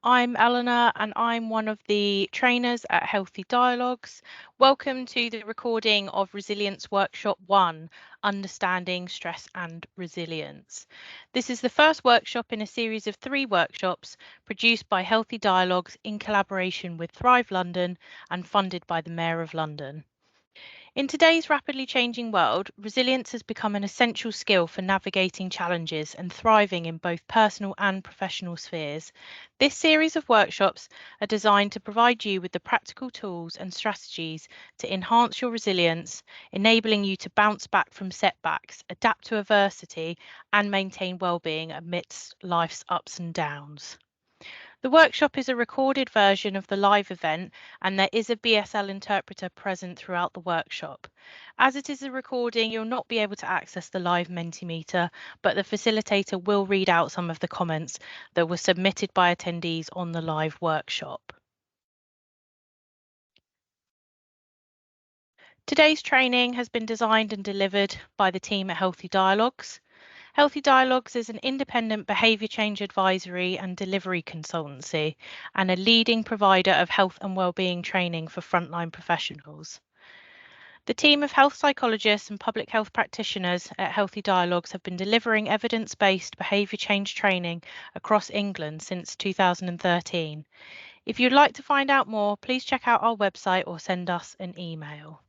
I'm Eleanor and I'm one of the trainers at Healthy Dialogues. Welcome to the recording of Resilience Workshop 1, Understanding Stress and Resilience. This is the first workshop in a series of 3 workshops produced by Healthy Dialogues in collaboration with Thrive London and funded by the Mayor of London. In today's rapidly changing world, resilience has become an essential skill for navigating challenges and thriving in both personal and professional spheres. This series of workshops are designed to provide you with the practical tools and strategies to enhance your resilience, enabling you to bounce back from setbacks, adapt to adversity, and maintain well-being amidst life's ups and downs. The workshop is a recorded version of the live event and there is a BSL interpreter present throughout the workshop. As it is a recording, you'll not be able to access the live Mentimeter, but the facilitator will read out some of the comments that were submitted by attendees on the live workshop. Today's training has been designed and delivered by the team at Healthy Dialogues. Healthy Dialogues is an independent behaviour change advisory and delivery consultancy and a leading provider of health and wellbeing training for frontline professionals. The team of health psychologists and public health practitioners at Healthy Dialogues have been delivering evidence-based behaviour change training across England since 2013. If you'd like to find out more, please check out our website or send us an email.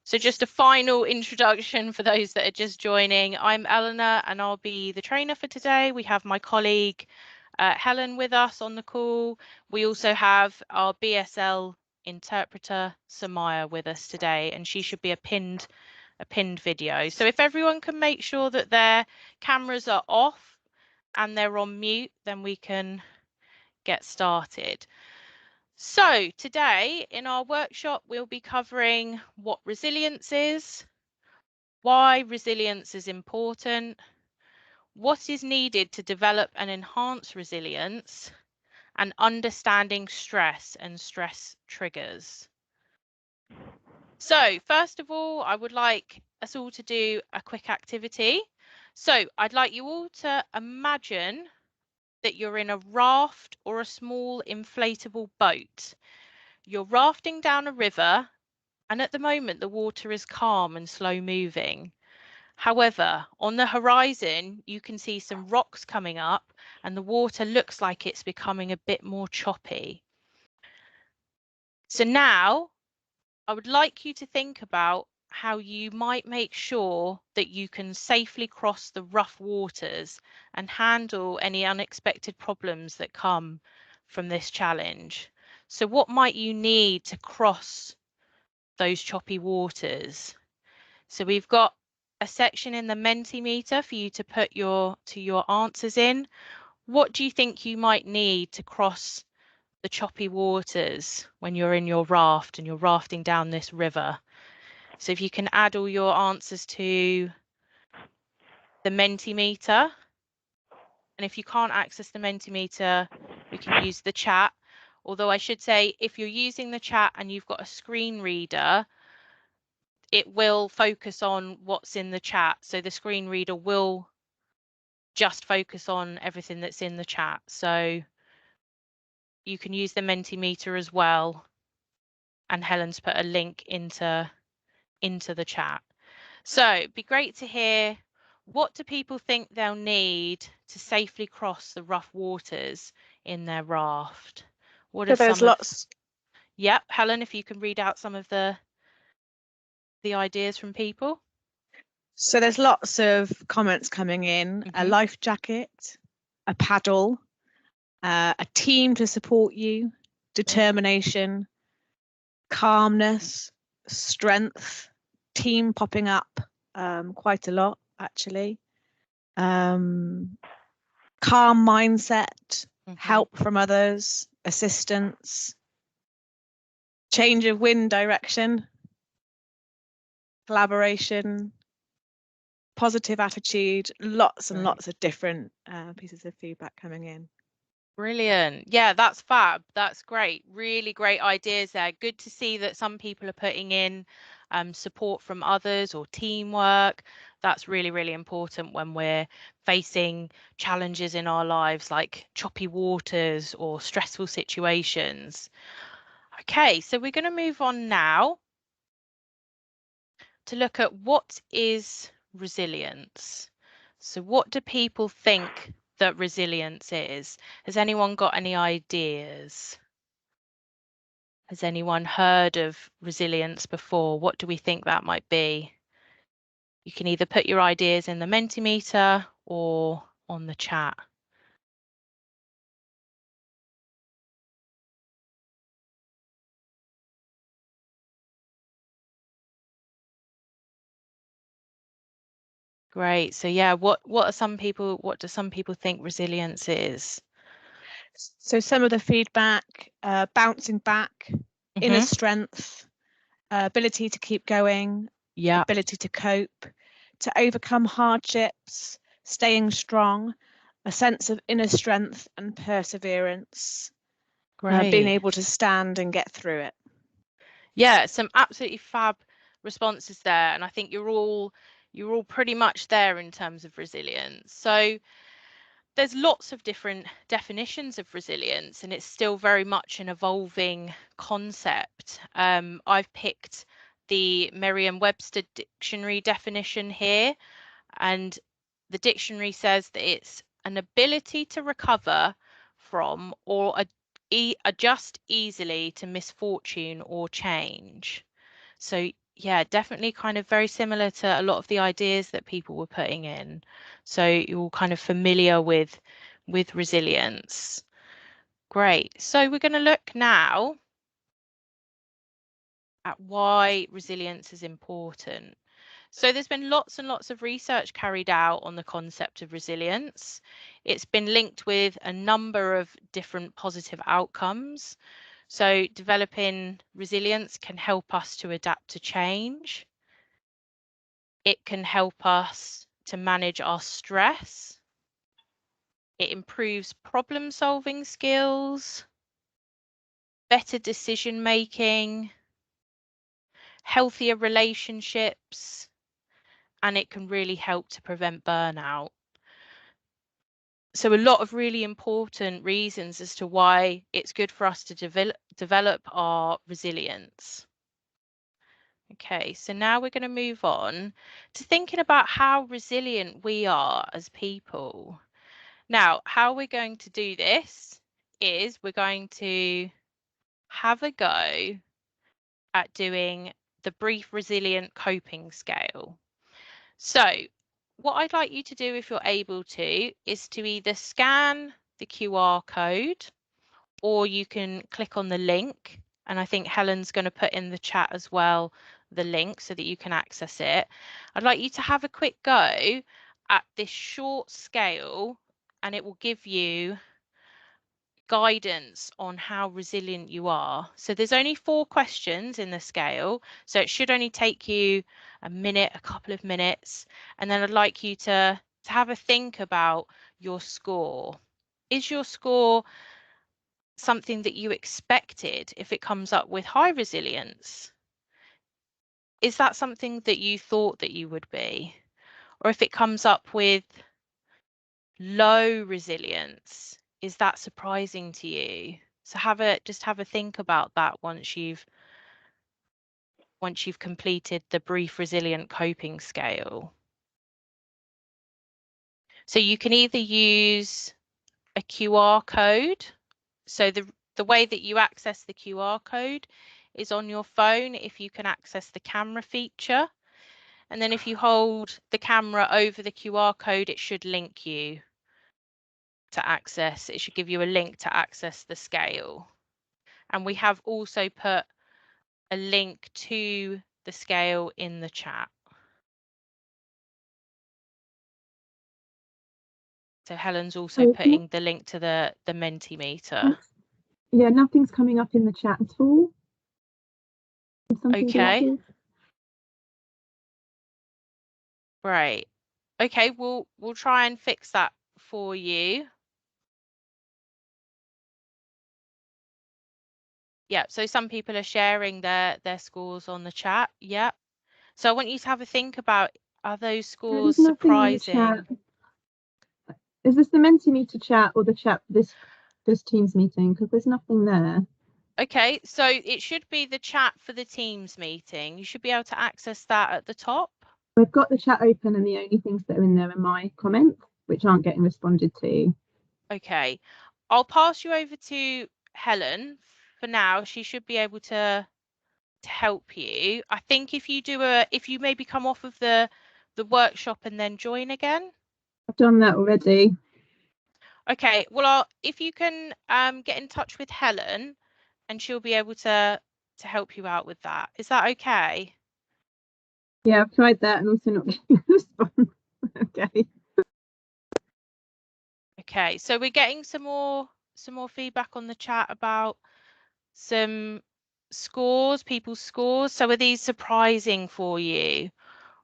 So just a final introduction for those that are just joining. I'm Eleanor and I'll be the trainer for today. We have my colleague Helen with us on the call. We also have our BSL interpreter Samaya with us today, and she should be a pinned video. So if everyone can make sure that their cameras are off and they're on mute, then we can get started. So today in our workshop, we'll be covering what resilience is, why resilience is important, what is needed to develop and enhance resilience, and understanding stress and stress triggers. So first of all, I would like us all to do a quick activity. So I'd like you all to imagine that you're in a raft or a small inflatable boat. You're rafting down a river, and at the moment the water is calm and slow moving. However, on the horizon, you can see some rocks coming up and the water looks like it's becoming a bit more choppy. So now I would like you to think about how you might make sure that you can safely cross the rough waters and handle any unexpected problems that come from this challenge. So what might you need to cross those choppy waters? So we've got a section in the Mentimeter for you to put your answers in. What do you think you might need to cross the choppy waters when you're in your raft and you're rafting down this river? So if you can add all your answers to the Mentimeter, and if you can't access the Mentimeter, we can use the chat. Although I should say, if you're using the chat and you've got a screen reader, it will focus on what's in the chat. So the screen reader will just focus on everything that's in the chat. So you can use the Mentimeter as well. And Helen's put a link into the chat. So it'd be great to hear, what do people think they'll need to safely cross the rough waters in their raft? What are there's lots. Yep, Helen, if you can read out some of the ideas from people. So there's lots of comments coming in. A life jacket, a paddle, a team to support you, determination, calmness, strength, team popping up quite a lot actually. Calm mindset, help from others, assistance, change of wind direction, collaboration, positive attitude, lots and lots of different pieces of feedback coming in. Brilliant. Yeah, that's fab. That's great. Really great ideas there. Good to see that some people are putting in support from others or teamwork. That's really, really important when we're facing challenges in our lives like choppy waters or stressful situations. Okay, so we're going to move on now to look at what is resilience. So what do people think that resilience is? Has anyone got any ideas? Has anyone heard of resilience before? What do we think that might be? You can either put your ideas in the Mentimeter or on the chat. Great. So yeah, what do some people think resilience is? So some of the feedback, bouncing back, inner strength, ability to keep going, Yeah. ability to cope, to overcome hardships, staying strong, a sense of inner strength and perseverance, being Great. able to stand and get through it. Yeah, some absolutely fab responses there, and I think you're all pretty much there in terms of resilience. So there's lots of different definitions of resilience, and it's still very much an evolving concept. I've picked the Merriam-Webster dictionary definition here, and the dictionary says that it's an ability to recover from or adjust easily to misfortune or change. So yeah, definitely kind of very similar to a lot of the ideas that people were putting in. So you're all kind of familiar with resilience. Great. So we're going to look now at why resilience is important. So there's been lots and lots of research carried out on the concept of resilience. It's been linked with a number of different positive outcomes. So developing resilience can help us to adapt to change. It can help us to manage our stress. It improves problem-solving skills, better decision making, healthier relationships, and it can really help to prevent burnout. So a lot of really important reasons as to why it's good for us to develop our resilience. Okay, so now we're going to move on to thinking about how resilient we are as people. Now, how we're going to do this is we're going to have a go at doing the brief resilient coping scale. So what I'd like you to do, if you're able to, is to either scan the QR code or you can click on the link. And I think Helen's going to put in the chat as well the link so that you can access it. I'd like you to have a quick go at this short scale, and it will give you guidance on how resilient you are. So there's only 4 questions in the scale, so it should only take you a minute, a couple of minutes, and then I'd like you to have a think about your score. Is your score something that you expected if it comes up with high resilience? Is that something that you thought that you would be? Or if it comes up with low resilience, is that surprising to you? So just have a think about that once you've completed the brief resilient coping scale. So you can either use a QR code. So the way that you access the QR code is on your phone if you can access the camera feature. And then if you hold the camera over the QR code, it should link you to access. It should give you a link to access the scale. And we have also put a link to the scale in the chat. So Helen's also putting the link to the Mentimeter. Yeah, nothing's coming up in the chat at all. Okay. Right. Okay, we'll try and fix that for you. Yeah, so some people are sharing their scores on the chat. Yeah. So I want you to have a think about Are those There's scores nothing in the surprising? chat. Is this the Mentimeter chat or the chat for this Teams meeting? Because there's nothing there. Okay, so it should be the chat for the Teams meeting. You should be able to access that at the top. I've got the chat open and the only things that are in there are my comments, which aren't getting responded to. Okay, I'll pass you over to Helen for now. She should be able to help you. I think if you maybe come off of the workshop and then join again. I've done that already. Okay, well, if you can get in touch with Helen, and she'll be able to help you out with that. Is that okay? Yeah, I've tried that and also not getting a response. Okay. Okay, so we're getting some more feedback on the chat about some scores, people's scores. So are these surprising for you,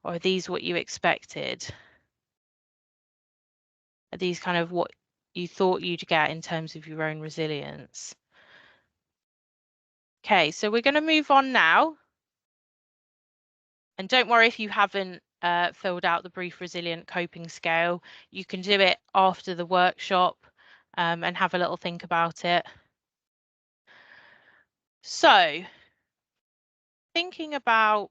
or are these what you expected? Are these kind of what you thought you'd get in terms of your own resilience? Okay, so we're going to move on now. And don't worry if you haven't filled out the brief resilient coping scale. You can do it after the workshop and have a little think about it. So, thinking about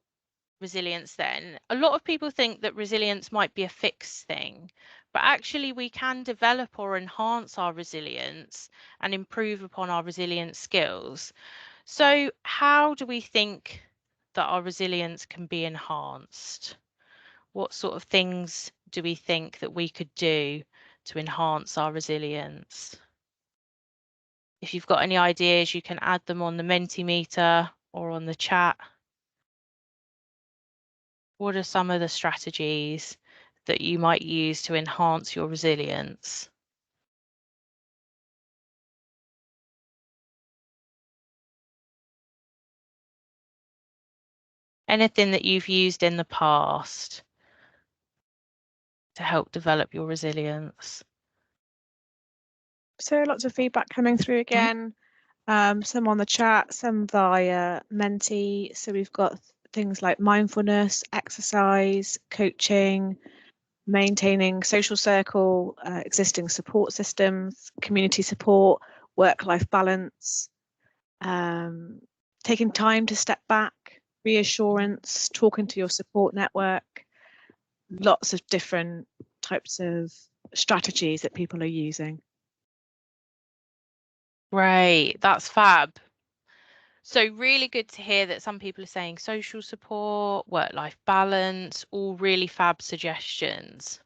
resilience then, a lot of people think that resilience might be a fixed thing, but actually we can develop or enhance our resilience and improve upon our resilience skills. So how do we think that our resilience can be enhanced? What sort of things do we think that we could do to enhance our resilience? If you've got any ideas, you can add them on the Mentimeter or on the chat. What are some of the strategies that you might use to enhance your resilience? Anything that you've used in the past to help develop your resilience? So lots of feedback coming through again. Some on the chat, some via Menti. So we've got things like mindfulness, exercise, coaching, maintaining social circle, existing support systems, community support, work-life balance, taking time to step back, reassurance, talking to your support network, lots of different types of strategies that people are using. Great, that's fab. So really good to hear that some people are saying social support, work-life balance, all really fab suggestions.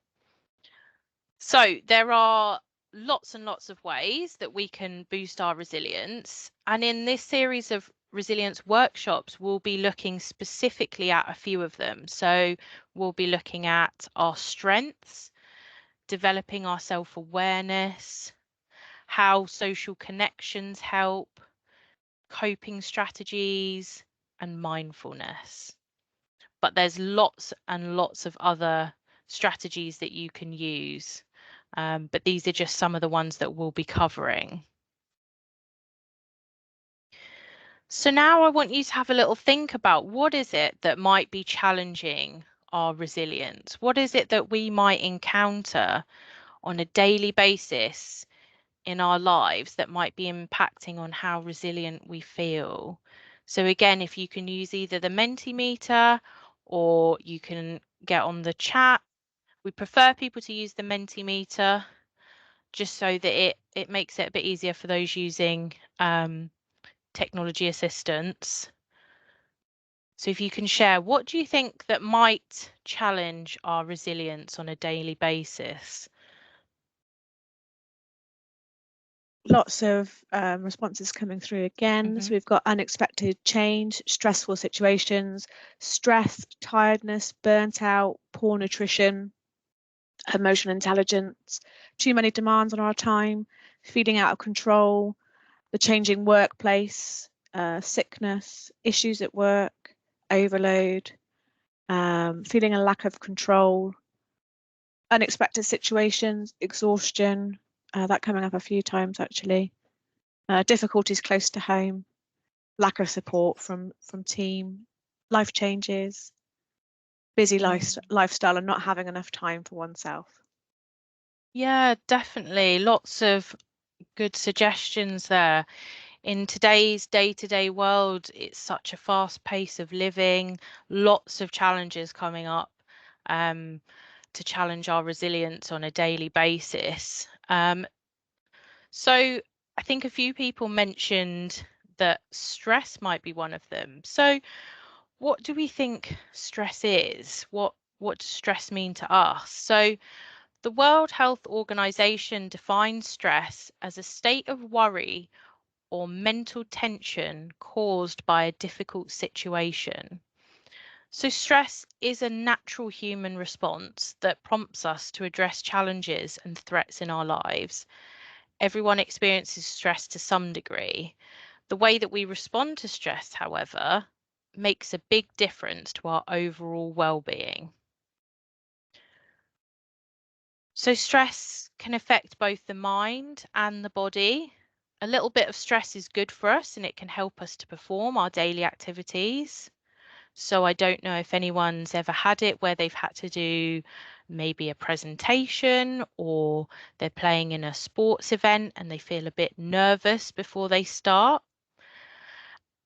So there are lots and lots of ways that we can boost our resilience. And in this series of resilience workshops, we'll be looking specifically at a few of them. So we'll be looking at our strengths, developing our self-awareness, how social connections help, coping strategies, and mindfulness. But there's lots and lots of other strategies that you can use. But these are just some of the ones that we'll be covering. So now I want you to have a little think about what is it that might be challenging our resilience? What is it that we might encounter on a daily basis in our lives that might be impacting on how resilient we feel? So again, if you can use either the Mentimeter or you can get on the chat. We prefer people to use the Mentimeter just so that it makes it a bit easier for those using technology assistance. So if you can share, what do you think that might challenge our resilience on a daily basis? Lots of responses coming through again. So we've got unexpected change, stressful situations, stress, tiredness, burnt out, poor nutrition, emotional intelligence, too many demands on our time, feeling out of control, the changing workplace, sickness, issues at work, overload, feeling a lack of control, unexpected situations, exhaustion, that coming up a few times actually, difficulties close to home, lack of support from team, life changes, busy lifestyle and not having enough time for oneself. Yeah, definitely. Lots of good suggestions there. In today's day-to-day world, it's such a fast pace of living, lots of challenges coming up to challenge our resilience on a daily basis. So I think a few people mentioned that stress might be one of them. So what do we think stress is? What does stress mean to us? So the World Health Organization defines stress as a state of worry or mental tension caused by a difficult situation. So stress is a natural human response that prompts us to address challenges and threats in our lives. Everyone experiences stress to some degree. The way that we respond to stress, however, makes a big difference to our overall well-being. So stress can affect both the mind and the body. A little bit of stress is good for us and it can help us to perform our daily activities. So I don't know if anyone's ever had it where they've had to do maybe a presentation or they're playing in a sports event and they feel a bit nervous before they start.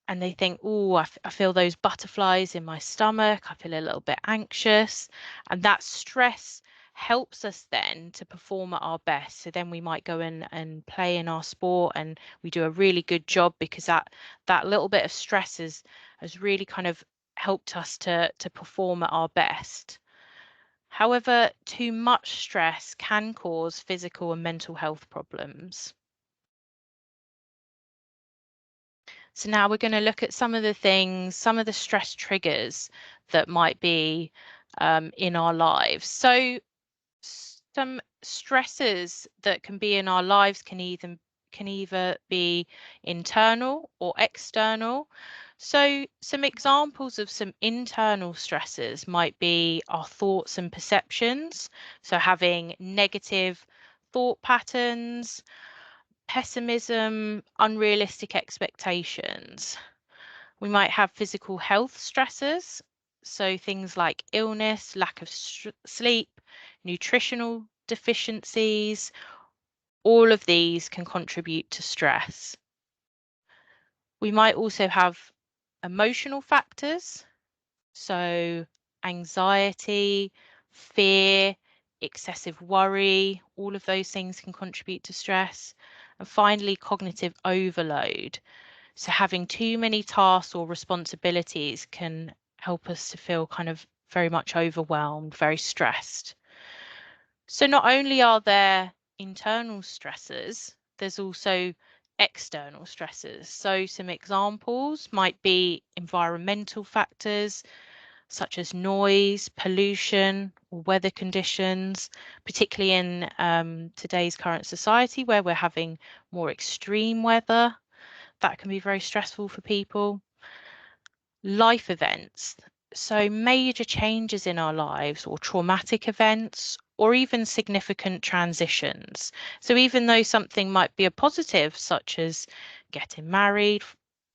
And they think, oh, I feel those butterflies in my stomach. I feel a little bit anxious. And that stress helps us then to perform at our best. So then we might go in and play in our sport and we do a really good job because that little bit of stress has really kind of helped us to perform at our best. However, too much stress can cause physical and mental health problems. So now we're going to look at some of the things, some of the stress triggers that might be in our lives. So some stresses that can be in our lives can either be internal or external. So some examples of some internal stresses might be our thoughts and perceptions. So having negative thought patterns, pessimism, unrealistic expectations. We might have physical health stresses, so things like illness, lack of sleep, nutritional deficiencies. All of these can contribute to stress. We might also have emotional factors, so anxiety, fear, excessive worry, all of those things can contribute to stress. And finally, cognitive overload. So having too many tasks or responsibilities can help us to feel kind of very much overwhelmed, very stressed. So not only are there internal stresses, there's also external stresses. So some examples might be environmental factors, such as noise, pollution, or weather conditions, particularly in today's current society where we're having more extreme weather. That can be very stressful for people. Life events, so major changes in our lives or traumatic events or even significant transitions. So even though something might be a positive, such as getting married,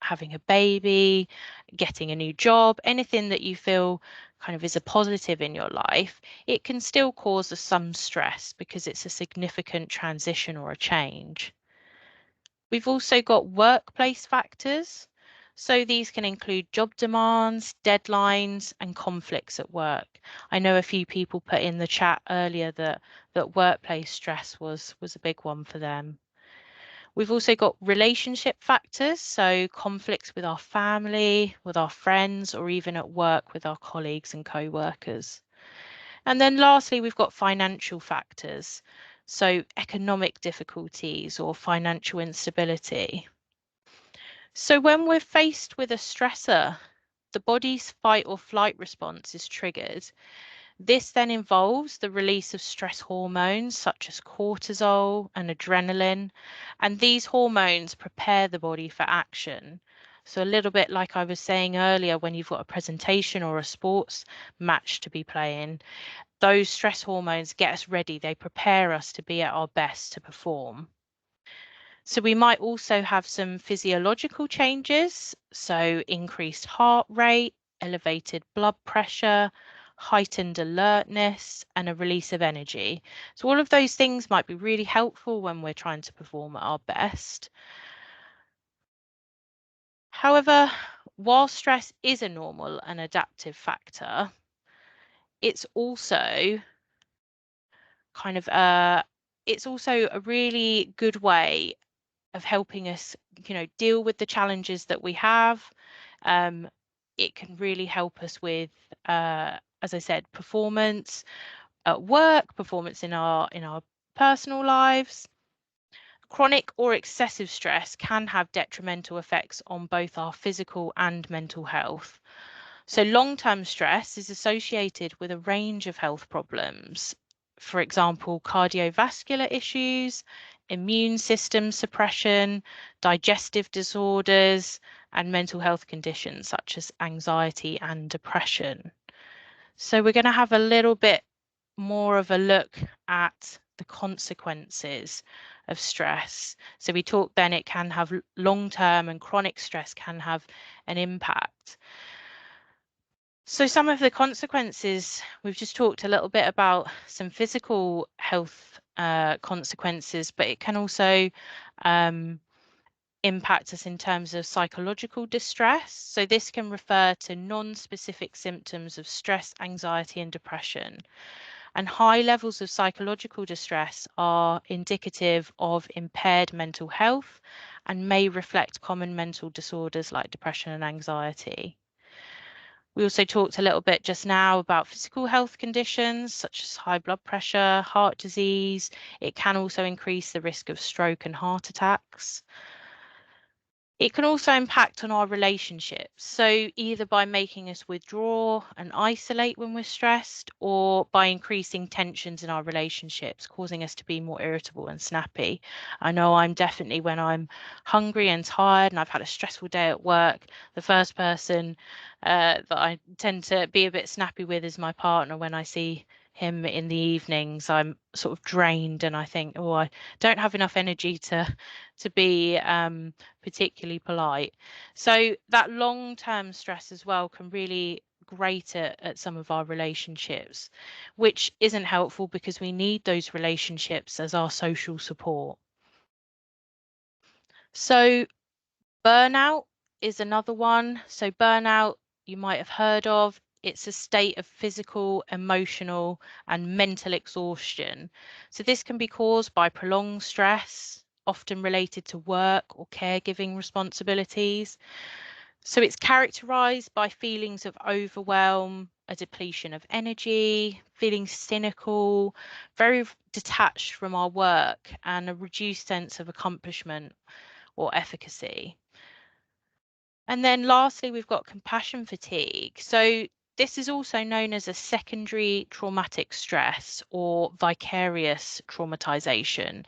having a baby, getting a new job, anything that you feel kind of is a positive in your life, it can still cause us some stress because it's a significant transition or a change. We've also got workplace factors. So these can include job demands, deadlines, and conflicts at work. I know a few people put in the chat earlier that workplace stress was a big one for them. We've also got relationship factors, so conflicts with our family, with our friends, or even at work with our colleagues and co-workers. And then lastly, we've got financial factors, so economic difficulties or financial instability. So when we're faced with a stressor, the body's fight or flight response is triggered. This then involves the release of stress hormones such as cortisol and adrenaline, and these hormones prepare the body for action. So a little bit like I was saying earlier, when you've got a presentation or a sports match to be playing, those stress hormones get us ready. They prepare us to be at our best to perform. So we might also have some physiological changes, so increased heart rate, elevated blood pressure, heightened alertness, and a release of energy. So all of those things might be really helpful when we're trying to perform at our best. However, while stress is a normal and adaptive factor, it's also it's also a really good way of helping us, deal with the challenges that we have. It can really help us with, as I said, performance at work, performance in our personal lives. Chronic or excessive stress can have detrimental effects on both our physical and mental health. So long-term stress is associated with a range of health problems. For example, cardiovascular issues, immune system suppression, digestive disorders, and mental health conditions such as anxiety and depression. So we're going to have a little bit more of a look at the consequences of stress. So we talked then it can have long-term, and chronic stress can have an impact. So some of the consequences, we've just talked a little bit about some physical health consequences, but it can also impact us in terms of psychological distress. So this can refer to non-specific symptoms of stress, anxiety, and depression. And high levels of psychological distress are indicative of impaired mental health and may reflect common mental disorders like depression and anxiety. We also talked a little bit just now about physical health conditions such as high blood pressure, heart disease. It can also increase the risk of stroke and heart attacks. It can also impact on our relationships, so either by making us withdraw and isolate when we're stressed, or by increasing tensions in our relationships, causing us to be more irritable and snappy. I know I'm definitely, when I'm hungry and tired and I've had a stressful day at work, the first person that I tend to be a bit snappy with is my partner. When I see him in the evenings, I'm sort of drained and I think, oh, I don't have enough energy to be particularly polite. So that long-term stress as well can really grate at some of our relationships, which isn't helpful because we need those relationships as our social support. So burnout is another one. So burnout, you might have heard of. It's a state of physical, emotional, and mental exhaustion. So this can be caused by prolonged stress, often related to work or caregiving responsibilities. So it's characterized by feelings of overwhelm, a depletion of energy, feeling cynical, very detached from our work, and a reduced sense of accomplishment or efficacy. And then lastly, we've got compassion fatigue. So this is also known as a secondary traumatic stress or vicarious traumatization.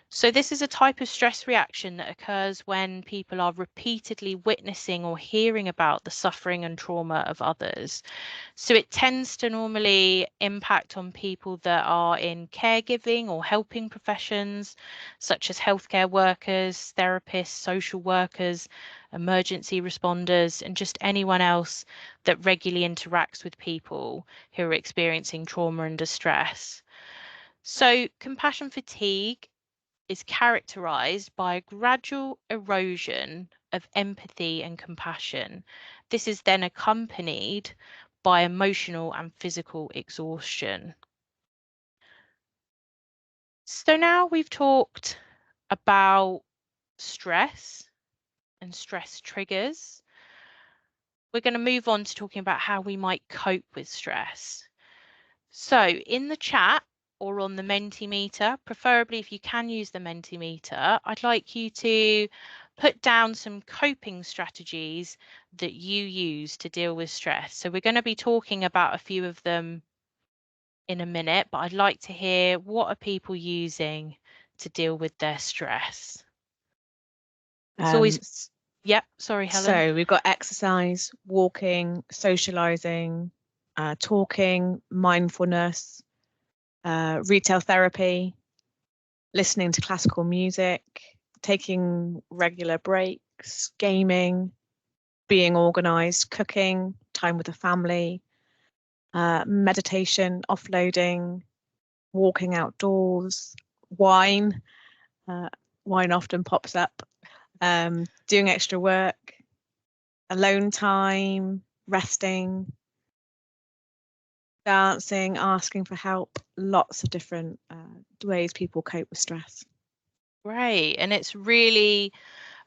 So this is a type of stress reaction that occurs when people are repeatedly witnessing or hearing about the suffering and trauma of others. So it tends to normally impact on people that are in caregiving or helping professions, such as healthcare workers, therapists, social workers, emergency responders, and just anyone else that regularly interacts with people who are experiencing trauma and distress. So compassion fatigue is characterized by a gradual erosion of empathy and compassion. This is then accompanied by emotional and physical exhaustion. So now we've talked about stress and stress triggers. We're going to move on to talking about how we might cope with stress. So in the chat or on the Mentimeter, preferably if you can use the Mentimeter, I'd like you to put down some coping strategies that you use to deal with stress. So we're going to be talking about a few of them in a minute, but I'd like to hear, what are people using to deal with their stress? It's always, yep, sorry, Helen. So we've got exercise, walking, socializing, talking, mindfulness, retail therapy, listening to classical music, taking regular breaks, gaming, being organized, cooking, time with the family, meditation, offloading, walking outdoors, wine. Wine often pops up. Doing extra work, alone time, resting, dancing, asking for help. Lots of different ways people cope with stress. Great. And it's really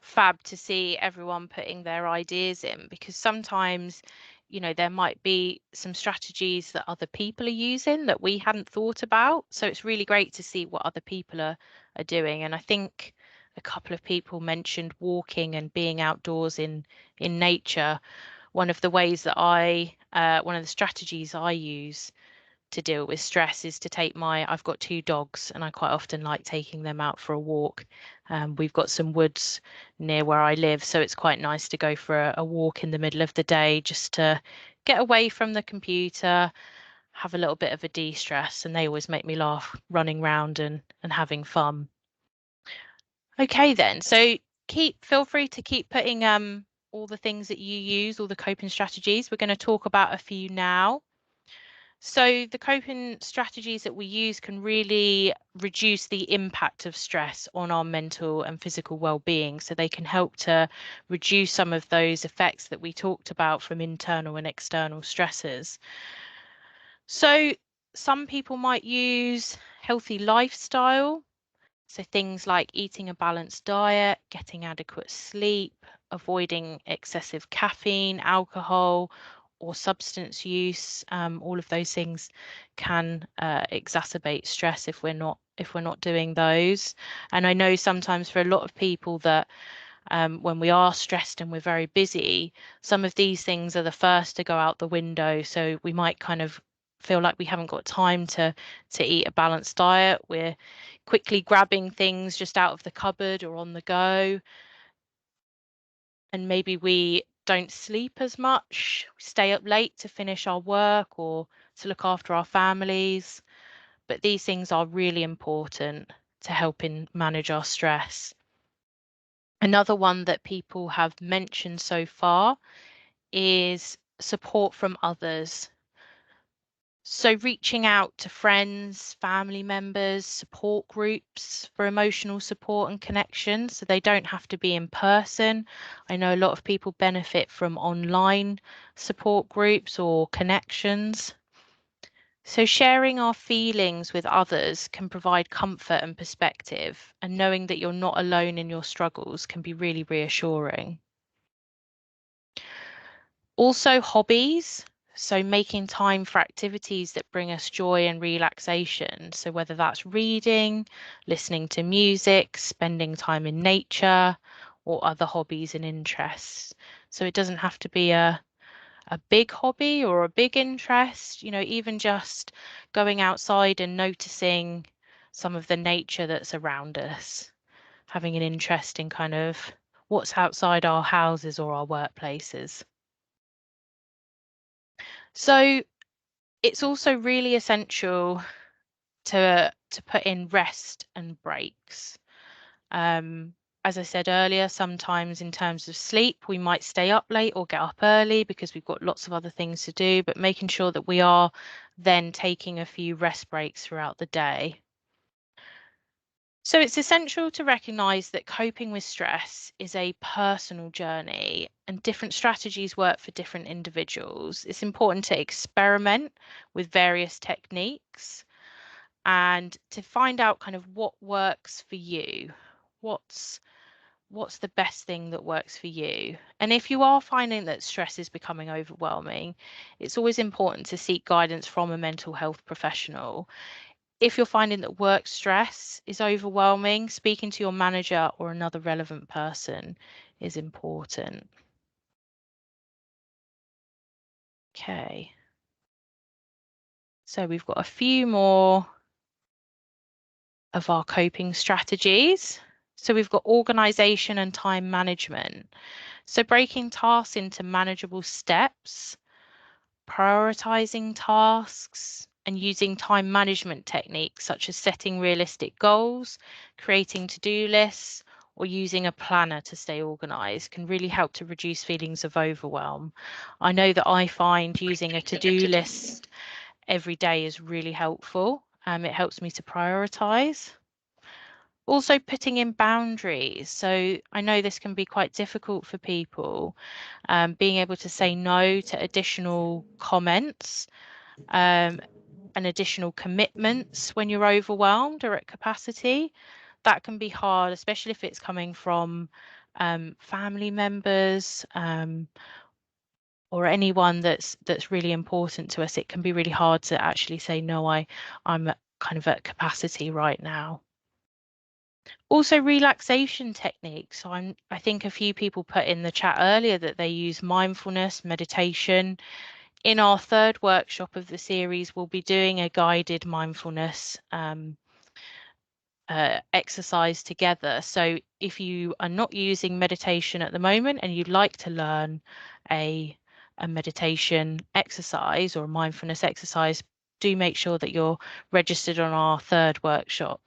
fab to see everyone putting their ideas in, because sometimes, you know, there might be some strategies that other people are using that we hadn't thought about. So it's really great to see what other people are doing. And I think a couple of people mentioned walking and being outdoors in nature. One of the ways that one of the strategies I use to deal with stress is to take I've got 2 dogs, and I quite often like taking them out for a walk. We've got some woods near where I live, so it's quite nice to go for a walk in the middle of the day, just to get away from the computer, have a little bit of a de-stress, and they always make me laugh running around and having fun. Okay then, so feel free to keep putting all the things that you use, all the coping strategies. We're going to talk about a few now. So the coping strategies that we use can really reduce the impact of stress on our mental and physical well-being. So they can help to reduce some of those effects that we talked about from internal and external stresses. So some people might use healthy lifestyle. So things like eating a balanced diet, getting adequate sleep, avoiding excessive caffeine, alcohol, or substance use. All of those things can exacerbate stress if we're not doing those. And I know sometimes for a lot of people that when we are stressed and we're very busy, some of these things are the first to go out the window. So we might kind of feel like we haven't got time to eat a balanced diet. We're quickly grabbing things just out of the cupboard or on the go. And maybe we don't sleep as much, stay up late to finish our work or to look after our families. But these things are really important to helping manage our stress. Another one that people have mentioned so far is support from others. So reaching out to friends, family members, support groups for emotional support and connection. So they don't have to be in person. I know a lot of people benefit from online support groups or connections. So sharing our feelings with others can provide comfort and perspective, and knowing that you're not alone in your struggles can be really reassuring. Also, hobbies. So making time for activities that bring us joy and relaxation. So whether that's reading, listening to music, spending time in nature, or other hobbies and interests. So it doesn't have to be a big hobby or a big interest, you know, even just going outside and noticing some of the nature that's around us, having an interest in kind of what's outside our houses or our workplaces. So it's also really essential to put in rest and breaks. As I said earlier, sometimes in terms of sleep, we might stay up late or get up early because we've got lots of other things to do, but making sure that we are then taking a few rest breaks throughout the day. So it's essential to recognise that coping with stress is a personal journey and different strategies work for different individuals. It's important to experiment with various techniques and to find out kind of what works for you. What's the best thing that works for you? And if you are finding that stress is becoming overwhelming, it's always important to seek guidance from a mental health professional. If you're finding that work stress is overwhelming, speaking to your manager or another relevant person is important. Okay. So we've got a few more of our coping strategies. So we've got organisation and time management. So breaking tasks into manageable steps, prioritising tasks, and using time management techniques such as setting realistic goals, creating to-do lists, or using a planner to stay organised can really help to reduce feelings of overwhelm. I know that I find using a to-do list every day is really helpful. It helps me to prioritise. Also putting in boundaries. So I know this can be quite difficult for people, being able to say no to additional comments and additional commitments when you're overwhelmed or at capacity. That can be hard, especially if it's coming from family members or anyone that's really important to us. It can be really hard to actually say no, I'm kind of at capacity right now. Also relaxation techniques. So I think a few people put in the chat earlier that they use mindfulness, meditation. In our third workshop of the series, we'll be doing a guided mindfulness exercise together. So if you are not using meditation at the moment and you'd like to learn a meditation exercise or a mindfulness exercise, do make sure that you're registered on our third workshop.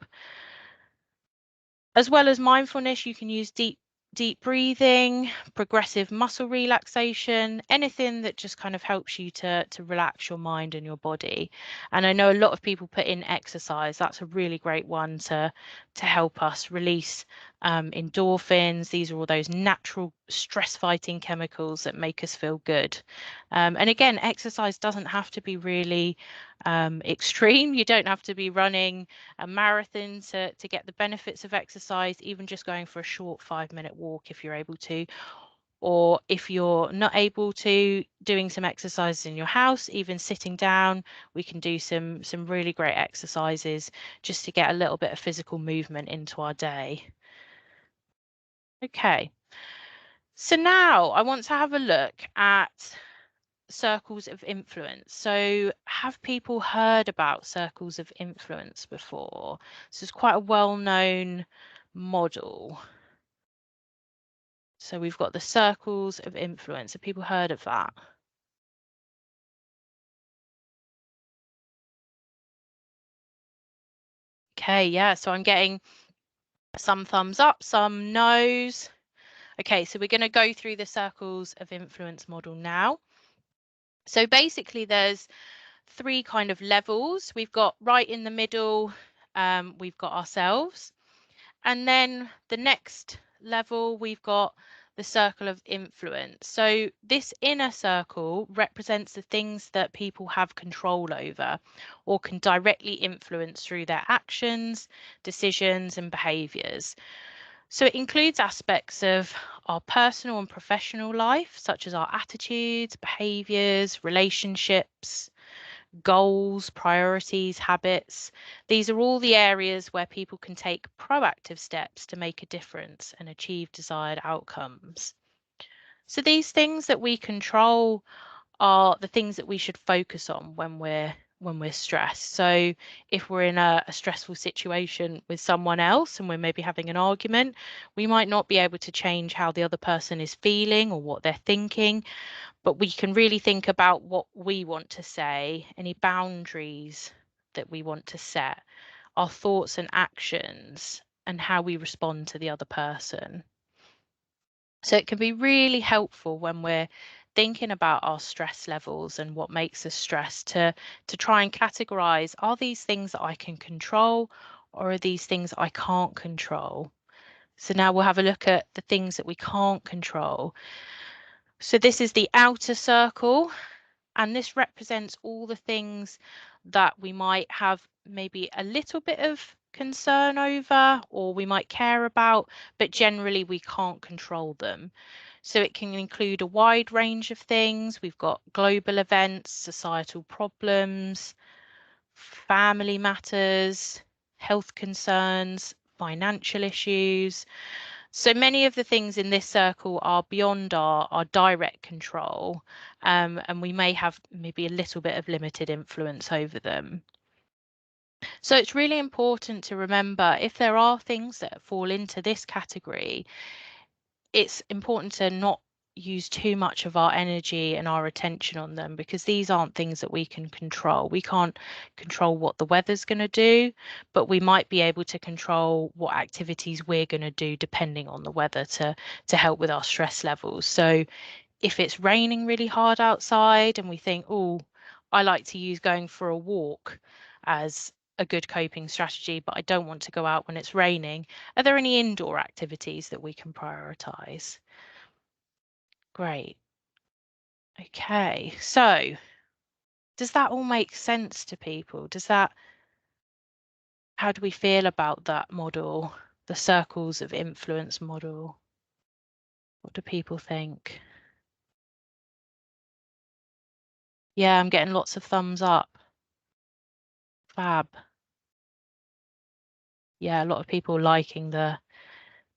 As well as mindfulness, you can use deep breathing, progressive muscle relaxation, anything that just kind of helps you to relax your mind and your body. And I know a lot of people put in exercise. That's a really great one to help us release endorphins. These are all those natural stress fighting chemicals that make us feel good. And again, exercise doesn't have to be really extreme. You don't have to be running a marathon to get the benefits of exercise. Even just going for a short 5-minute walk if you're able to, or if you're not able to, doing some exercises in your house, even sitting down. We can do some really great exercises just to get a little bit of physical movement into our day. Okay, so now I want to have a look at circles of influence. So have people heard about circles of influence before? This is quite a well-known model. So we've got the circles of influence. Have people heard of that? Okay, yeah, so I'm getting some thumbs up, some no's. Okay, so we're going to go through the circles of influence model now. So basically there's 3 kind of levels. We've got right in the middle, we've got ourselves. And then the next level, we've got the circle of influence. So this inner circle represents the things that people have control over or can directly influence through their actions, decisions, and behaviours. So it includes aspects of our personal and professional life, such as our attitudes, behaviours, relationships, goals, priorities, habits. These are all the areas where people can take proactive steps to make a difference and achieve desired outcomes. So these things that we control are the things that we should focus on when we're stressed. So if we're in a stressful situation with someone else and we're maybe having an argument, we might not be able to change how the other person is feeling or what they're thinking, but we can really think about what we want to say, any boundaries that we want to set, our thoughts and actions, and how we respond to the other person. So it can be really helpful when we're thinking about our stress levels and what makes us stressed to try and categorize, are these things that I can control or are these things I can't control? So now we'll have a look at the things that we can't control. So this is the outer circle, and this represents all the things that we might have maybe a little bit of concern over or we might care about, but generally we can't control them. So it can include a wide range of things. We've got global events, societal problems, family matters, health concerns, financial issues. So many of the things in this circle are beyond our direct control, and we may have maybe a little bit of limited influence over them. So it's really important to remember, if there are things that fall into this category, it's important to not use too much of our energy and our attention on them, because these aren't things that we can control. We can't control what the weather's going to do, but we might be able to control what activities we're going to do depending on the weather to help with our stress levels. So if it's raining really hard outside and we think, oh, I like to use going for a walk as a good coping strategy, but I don't want to go out when it's raining, are there any indoor activities that we can prioritize? Great. Okay, so does that all make sense to people? How do we feel about that model, the circles of influence model? What do people think? Yeah, I'm getting lots of thumbs up. Fab. Yeah, a lot of people liking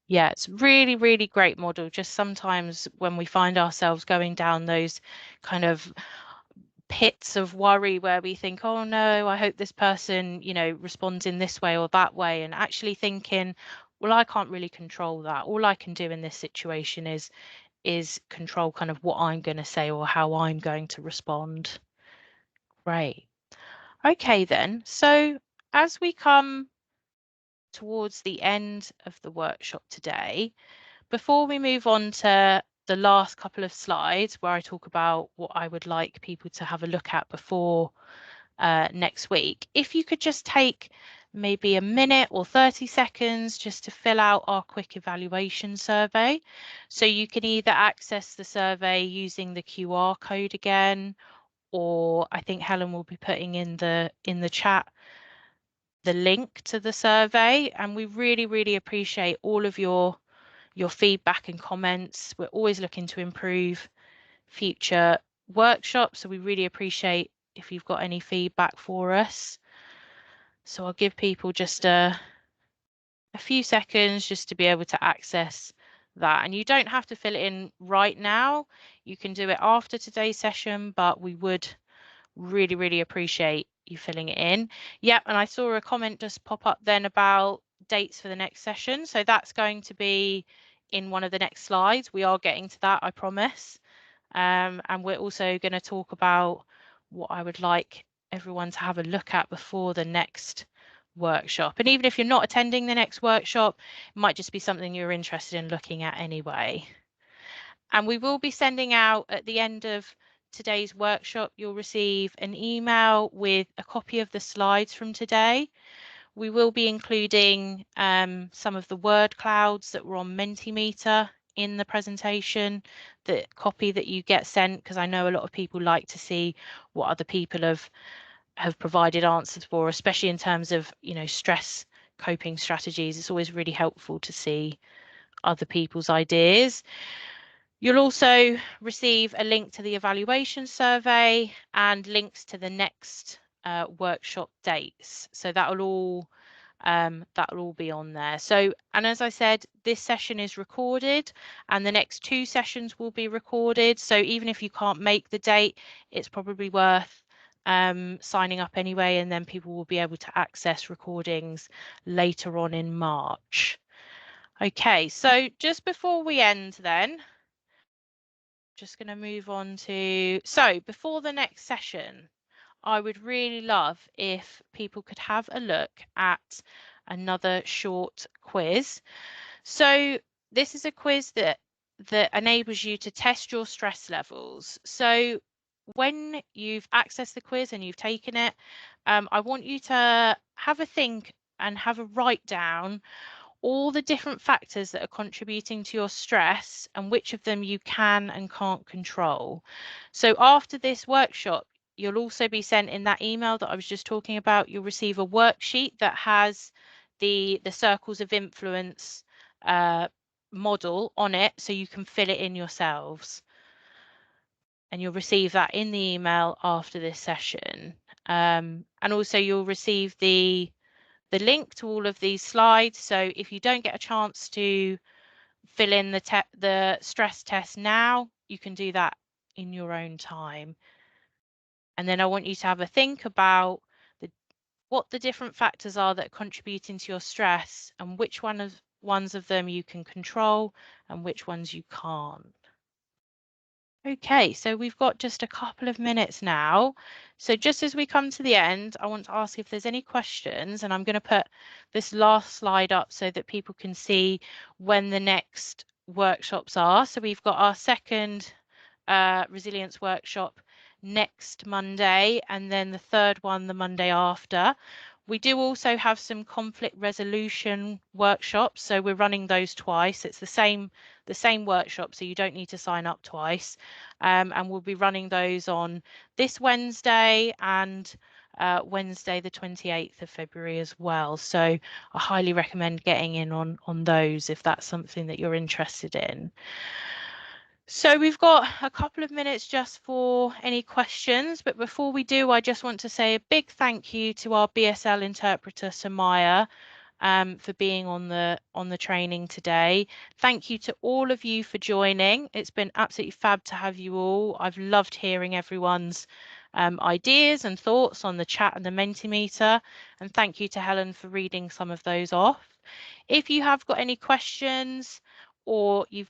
yeah, it's really, really great model. Just sometimes when we find ourselves going down those kind of pits of worry where we think, oh no, I hope this person, responds in this way or that way, and actually thinking, well, I can't really control that. All I can do in this situation is control kind of what I'm going to say or how I'm going to respond. Great. Okay then, so as we come towards the end of the workshop today, before we move on to the last couple of slides where I talk about what I would like people to have a look at before next week, if you could just take maybe a minute or 30 seconds just to fill out our quick evaluation survey. So you can either access the survey using the QR code again, or I think Helen will be putting in the chat the link to the survey, and we really, really appreciate all of your feedback and comments. We're always looking to improve future workshops, so we really appreciate if you've got any feedback for us. So I'll give people just a few seconds just to be able to access that, and you don't have to fill it in right now. You can do it after today's session, but we would really, really appreciate you filling it in. Yep, and I saw a comment just pop up then about dates for the next session. So that's going to be in one of the next slides. We are getting to that, I promise. And we're also going to talk about what I would like everyone to have a look at before the next workshop. And even if you're not attending the next workshop, it might just be something you're interested in looking at anyway. And we will be sending out at the end of today's workshop, you'll receive an email with a copy of the slides from today. We will be including some of the word clouds that were on Mentimeter in the presentation, the copy that you get sent, because I know a lot of people like to see what other people have provided answers for, especially in terms of, stress coping strategies. It's always really helpful to see other people's ideas. You'll also receive a link to the evaluation survey and links to the next workshop dates. So that will all be on there. So, and as I said, this session is recorded and the next 2 sessions will be recorded. So even if you can't make the date, it's probably worth signing up anyway, and then people will be able to access recordings later on in March. Okay, so just before we end then, just going to move on to, so before the next session, I would really love if people could have a look at another short quiz. So this is a quiz that enables you to test your stress levels. So when you've accessed the quiz and you've taken it, I want you to have a think and have a write down all the different factors that are contributing to your stress and which of them you can and can't control. So after this workshop, you'll also be sent in that email that I was just talking about, you'll receive a worksheet that has the circles of influence model on it, so you can fill it in yourselves. And you'll receive that in the email after this session. And also you'll receive the link to all of these slides. So if you don't get a chance to fill in the stress test now, you can do that in your own time. And then I want you to have a think about what the different factors are that are contributing to your stress and which ones of them you can control and which ones you can't. Okay, so we've got just a couple of minutes now. So just as we come to the end, I want to ask if there's any questions, and I'm going to put this last slide up so that people can see when the next workshops are. So we've got our second resilience workshop next Monday, and then the third one the Monday after. We do also have some conflict resolution workshops, so we're running those twice. It's the same workshop, so you don't need to sign up twice. And we'll be running those on this Wednesday and Wednesday the 28th of February as well. So I highly recommend getting in on those if that's something that you're interested in. So we've got a couple of minutes just for any questions, but before we do, I just want to say a big thank you to our BSL interpreter, Samaya, for being on the training today. Thank you to all of you for joining. It's been absolutely fab to have you all. I've loved hearing everyone's ideas and thoughts on the chat and the Mentimeter, and thank you to Helen for reading some of those off. If you have got any questions, or you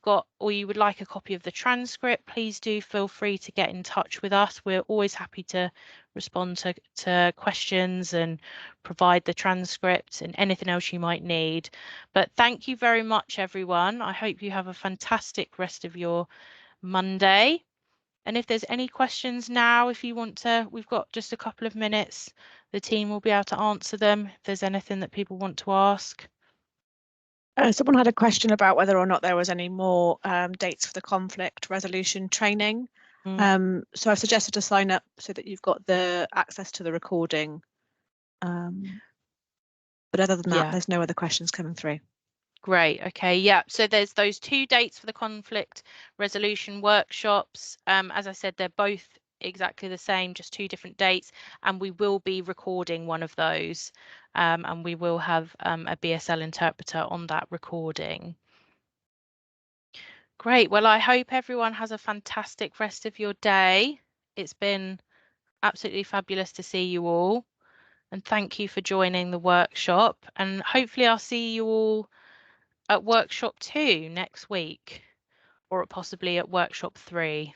would like a copy of the transcript, please do feel free to get in touch with us. We're always happy to respond to questions and provide the transcript and anything else you might need. But thank you very much, everyone. I hope you have a fantastic rest of your Monday. And if there's any questions now, if you want to, we've got just a couple of minutes. The team will be able to answer them if there's anything that people want to ask. Someone had a question about whether or not there was any more dates for the conflict resolution training. So I've suggested to sign up so that you've got the access to the recording. But other than that, there's no other questions coming through. Great. Okay. Yeah. So there's those 2 dates for the conflict resolution workshops. As I said, they're both exactly the same, just 2 different dates, and we will be recording one of those, and we will have a BSL interpreter on that recording. Great. Well, I hope everyone has a fantastic rest of your day. It's been absolutely fabulous to see you all, and thank you for joining the workshop, and hopefully I'll see you all at workshop 2 next week, or possibly at workshop 3.